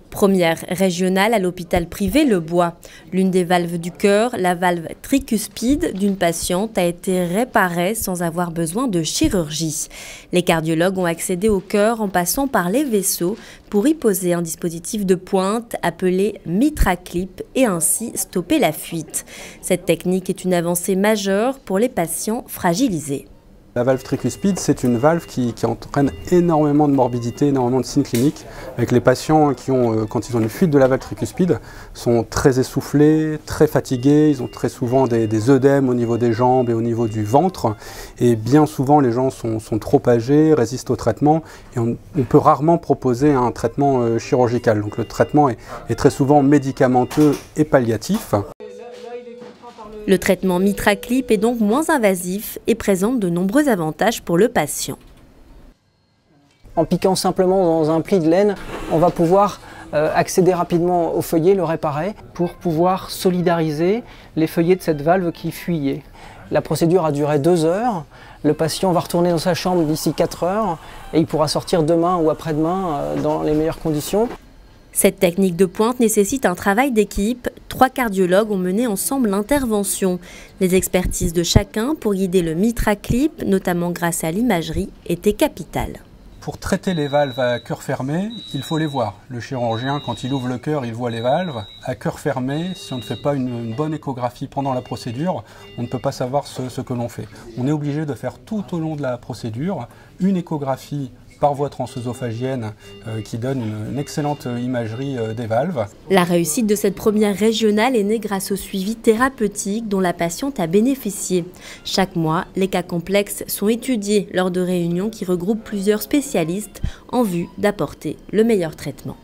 Première régionale à l'hôpital privé Le Bois. L'une des valves du cœur, la valve tricuspide d'une patiente, a été réparée sans avoir besoin de chirurgie. Les cardiologues ont accédé au cœur en passant par les vaisseaux pour y poser un dispositif de pointe appelé MitraClip et ainsi stopper la fuite. Cette technique est une avancée majeure pour les patients fragilisés. La valve tricuspide, c'est une valve qui entraîne énormément de morbidité, énormément de signes cliniques, avec les patients qui ont, quand ils ont une fuite de la valve tricuspide, sont très essoufflés, très fatigués, ils ont très souvent des œdèmes au niveau des jambes et au niveau du ventre, et bien souvent les gens sont trop âgés, résistent au traitement, et on peut rarement proposer un traitement chirurgical. Donc le traitement est très souvent médicamenteux et palliatif. Le traitement MitraClip est donc moins invasif et présente de nombreux avantages pour le patient. En piquant simplement dans un pli de laine, on va pouvoir accéder rapidement au feuillet, le réparer, pour pouvoir solidariser les feuillets de cette valve qui fuyait. La procédure a duré 2 heures. Le patient va retourner dans sa chambre d'ici 4 heures et il pourra sortir demain ou après-demain dans les meilleures conditions. Cette technique de pointe nécessite un travail d'équipe. 3 cardiologues ont mené ensemble l'intervention. Les expertises de chacun pour guider le MitraClip, notamment grâce à l'imagerie, étaient capitales. Pour traiter les valves à cœur fermé, il faut les voir. Le chirurgien, quand il ouvre le cœur, il voit les valves. À cœur fermé, si on ne fait pas une bonne échographie pendant la procédure, on ne peut pas savoir ce que l'on fait. On est obligé de faire tout au long de la procédure une échographie par voie transœsophagienne qui donne une excellente imagerie des valves. La réussite de cette première régionale est née grâce au suivi thérapeutique dont la patiente a bénéficié. Chaque mois, les cas complexes sont étudiés lors de réunions qui regroupent plusieurs spécialistes en vue d'apporter le meilleur traitement.